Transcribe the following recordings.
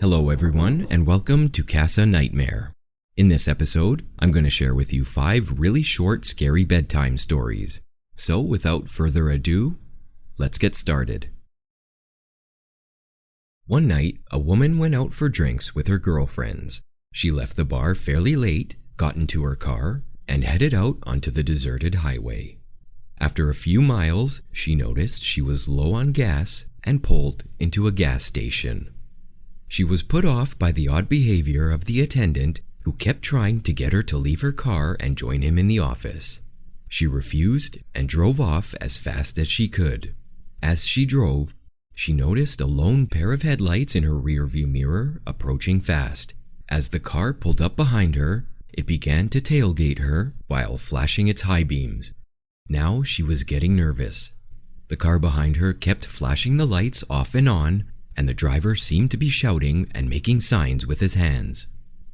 Hello everyone, and welcome to Casa Nightmare. In this episode, I'm going to share with you 5 really short, scary bedtime stories. So without further ado, let's get started. One night, a woman went out for drinks with her girlfriends. She left the bar fairly late, got into her car, and headed out onto the deserted highway. After a few miles, she noticed she was low on gas and pulled into a gas station. She was put off by the odd behavior of the attendant who kept trying to get her to leave her car and join him in the office. She refused and drove off as fast as she could. As she drove, she noticed a lone pair of headlights in her rearview mirror approaching fast. As the car pulled up behind her, it began to tailgate her while flashing its high beams. Now she was getting nervous. The car behind her kept flashing the lights off and on, and the driver seemed to be shouting and making signs with his hands.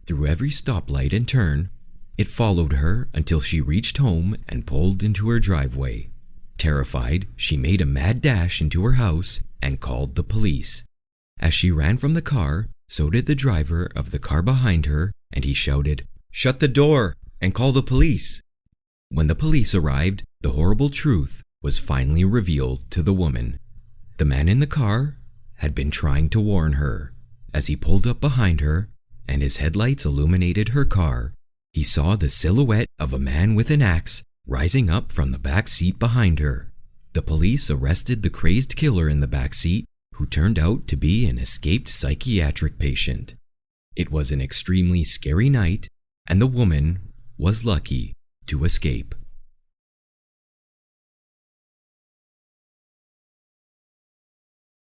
Through every stoplight and turn, it followed her until she reached home and pulled into her driveway. Terrified, she made a mad dash into her house and called the police. As she ran from the car, so did the driver of the car behind her, and he shouted, "Shut the door and call the police." When the police arrived, the horrible truth was finally revealed to the woman. The man in the car had been trying to warn her. As he pulled up behind her and his headlights illuminated her car, he saw the silhouette of a man with an axe rising up from the back seat behind her. The police arrested the crazed killer in the back seat, who turned out to be an escaped psychiatric patient. It was an extremely scary night, and the woman was lucky to escape.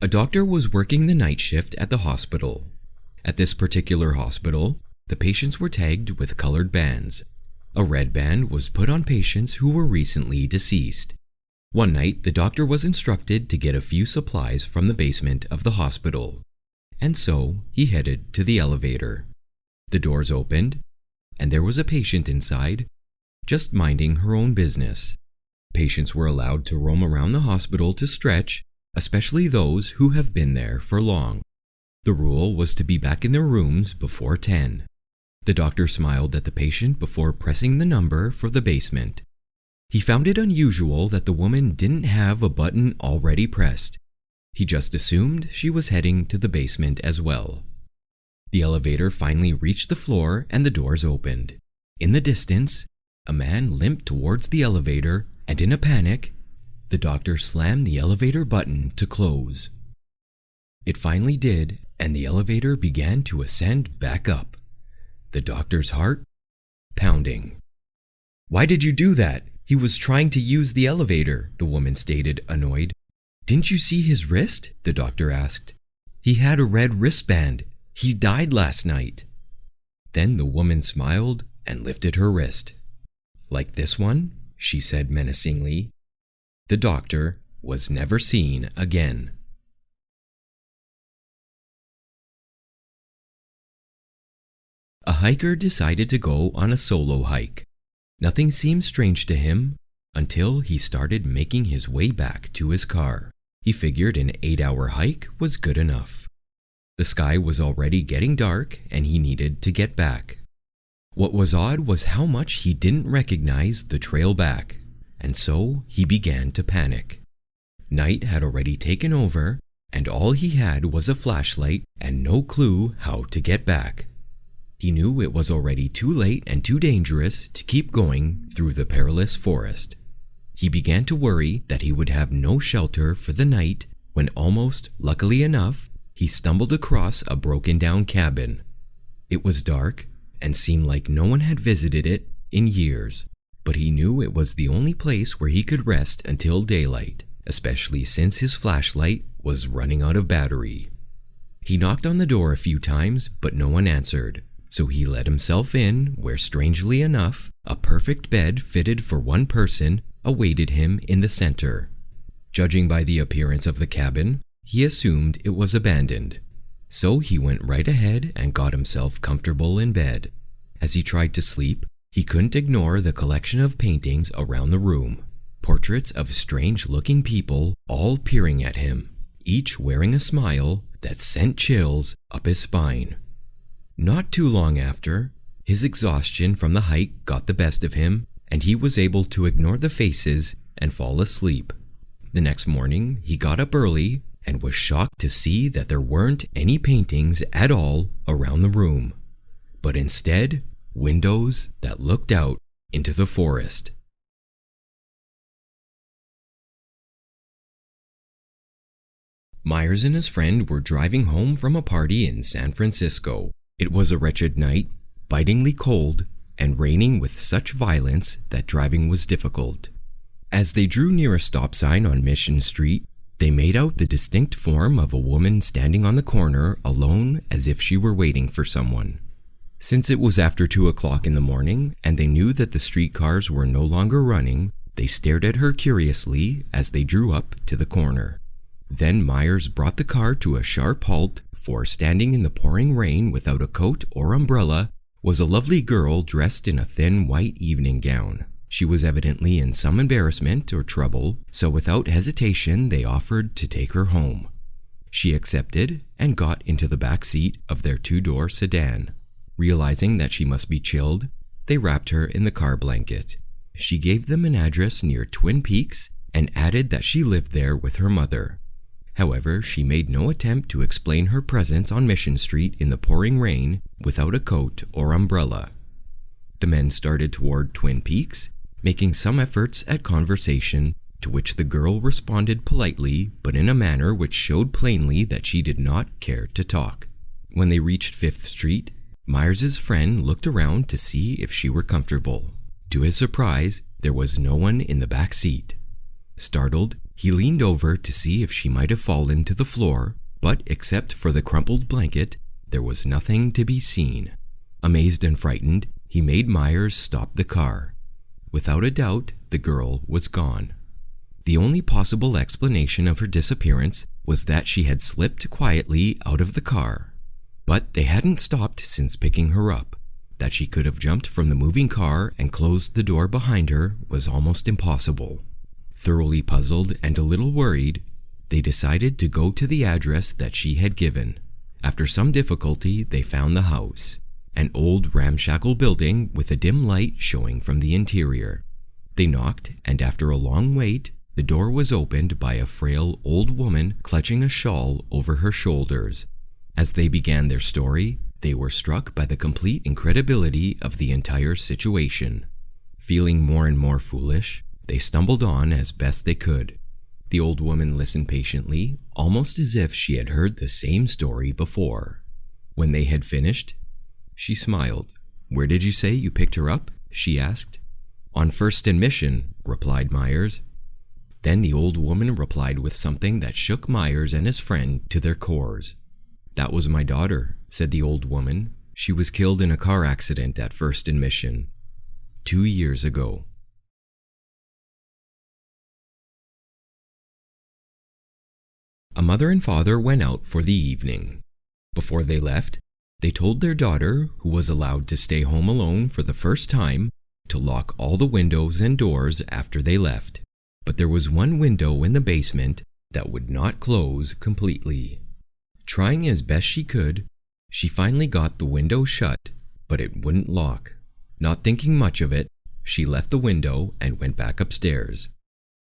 A doctor was working the night shift at the hospital. At this particular hospital, the patients were tagged with colored bands. A red band was put on patients who were recently deceased. One night, the doctor was instructed to get a few supplies from the basement of the hospital, and so he headed to the elevator. The doors opened, and there was a patient inside, just minding her own business. Patients were allowed to roam around the hospital to stretch, especially those who have been there for long. The rule was to be back in their rooms before 10. The doctor smiled at the patient before pressing the number for the basement. He found it unusual that the woman didn't have a button already pressed. He just assumed she was heading to the basement as well. The elevator finally reached the floor and the doors opened. In the distance, a man limped towards the elevator, and in a panic, the doctor slammed the elevator button to close. It finally did, and the elevator began to ascend back up. The doctor's heart pounding. "Why did you do that? He was trying to use the elevator," the woman stated, annoyed. "Didn't you see his wrist?" the doctor asked. "He had a red wristband. He died last night." Then the woman smiled and lifted her wrist. "Like this one?" she said menacingly. The doctor was never seen again. A hiker decided to go on a solo hike. Nothing seemed strange to him until he started making his way back to his car. He figured an 8-hour hike was good enough. The sky was already getting dark and he needed to get back. What was odd was how much he didn't recognize the trail back, and so he began to panic. Night had already taken over, and all he had was a flashlight and no clue how to get back. He knew it was already too late and too dangerous to keep going through the perilous forest. He began to worry that he would have no shelter for the night when almost luckily enough, he stumbled across a broken-down cabin. It was dark and seemed like no one had visited it in years, but he knew it was the only place where he could rest until daylight, especially since his flashlight was running out of battery. He knocked on the door a few times, but no one answered, so he let himself in where, strangely enough, a perfect bed fitted for one person awaited him in the center. Judging by the appearance of the cabin, he assumed it was abandoned. So he went right ahead and got himself comfortable in bed. As he tried to sleep, he couldn't ignore the collection of paintings around the room. Portraits of strange-looking people all peering at him, each wearing a smile that sent chills up his spine. Not too long after, his exhaustion from the hike got the best of him, and he was able to ignore the faces and fall asleep. The next morning, he got up early and was shocked to see that there weren't any paintings at all around the room, but instead, windows that looked out into the forest. Myers and his friend were driving home from a party in San Francisco. It was a wretched night, bitingly cold, and raining with such violence that driving was difficult. As they drew near a stop sign on Mission Street, they made out the distinct form of a woman standing on the corner alone, as if she were waiting for someone. Since it was after 2 o'clock in the morning and they knew that the streetcars were no longer running, they stared at her curiously as they drew up to the corner. Then Myers brought the car to a sharp halt, for standing in the pouring rain without a coat or umbrella was a lovely girl dressed in a thin white evening gown. She was evidently in some embarrassment or trouble, so without hesitation they offered to take her home. She accepted and got into the back seat of their 2-door sedan. Realizing that she must be chilled, they wrapped her in the car blanket. She gave them an address near Twin Peaks and added that she lived there with her mother. However, she made no attempt to explain her presence on Mission Street in the pouring rain without a coat or umbrella. The men started toward Twin Peaks, making some efforts at conversation, to which the girl responded politely, but in a manner which showed plainly that she did not care to talk. When they reached 5th Street, Myers' friend looked around to see if she were comfortable. To his surprise, there was no one in the back seat. Startled, he leaned over to see if she might have fallen to the floor, but except for the crumpled blanket, there was nothing to be seen. Amazed and frightened, he made Myers stop the car. Without a doubt, the girl was gone. The only possible explanation of her disappearance was that she had slipped quietly out of the car. But they hadn't stopped since picking her up. That she could have jumped from the moving car and closed the door behind her was almost impossible. Thoroughly puzzled and a little worried, they decided to go to the address that she had given. After some difficulty, they found the house, an old ramshackle building with a dim light showing from the interior. They knocked, and after a long wait, the door was opened by a frail old woman clutching a shawl over her shoulders. As they began their story, they were struck by the complete incredibility of the entire situation. Feeling more and more foolish, they stumbled on as best they could. The old woman listened patiently, almost as if she had heard the same story before. When they had finished, she smiled. "Where did you say you picked her up?" she asked. "On 1st and Mission," replied Myers. Then the old woman replied with something that shook Myers and his friend to their cores. "That was my daughter," said the old woman. "She was killed in a car accident at 1st and Mission 2 years ago." A mother and father went out for the evening. Before they left, they told their daughter, who was allowed to stay home alone for the first time, to lock all the windows and doors after they left. But there was one window in the basement that would not close completely. Trying as best she could, she finally got the window shut, but it wouldn't lock. Not thinking much of it, she left the window and went back upstairs.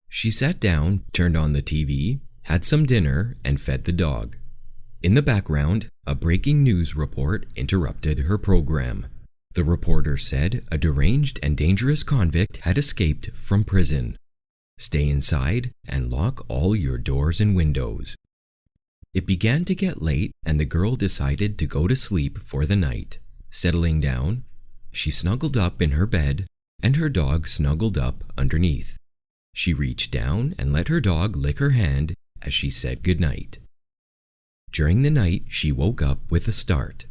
She sat down, turned on the TV, had some dinner, and fed the dog. In the background, a breaking news report interrupted her program. The reporter said a deranged and dangerous convict had escaped from prison. Stay inside and lock all your doors and windows. It began to get late, and the girl decided to go to sleep for the night. Settling down, she snuggled up in her bed, and her dog snuggled up underneath. She reached down and let her dog lick her hand as she said goodnight. During the night, she woke up with a start.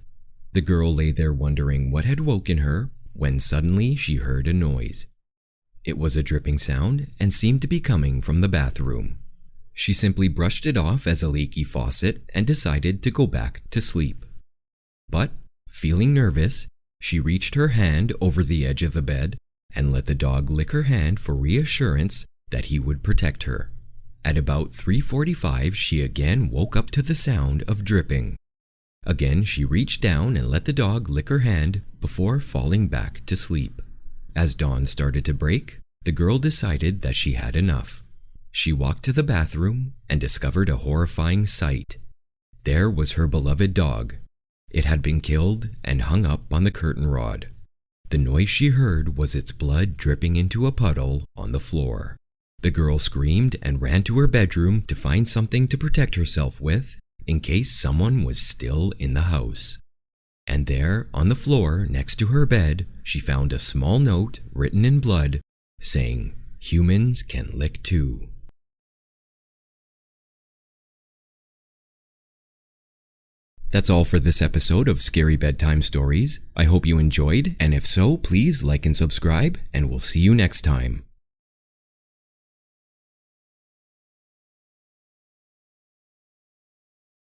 The girl lay there wondering what had woken her, when suddenly she heard a noise. It was a dripping sound and seemed to be coming from the bathroom. She simply brushed it off as a leaky faucet and decided to go back to sleep. But, feeling nervous, she reached her hand over the edge of the bed and let the dog lick her hand for reassurance that he would protect her. At about 3:45, she again woke up to the sound of dripping. Again, she reached down and let the dog lick her hand before falling back to sleep. As dawn started to break, the girl decided that she had enough. She walked to the bathroom and discovered a horrifying sight. There was her beloved dog. It had been killed and hung up on the curtain rod. The noise she heard was its blood dripping into a puddle on the floor. The girl screamed and ran to her bedroom to find something to protect herself with in case someone was still in the house. And there, on the floor next to her bed, she found a small note written in blood saying, "Humans can lick too." That's all for this episode of Scary Bedtime Stories. I hope you enjoyed, and if so, please like and subscribe, and we'll see you next time.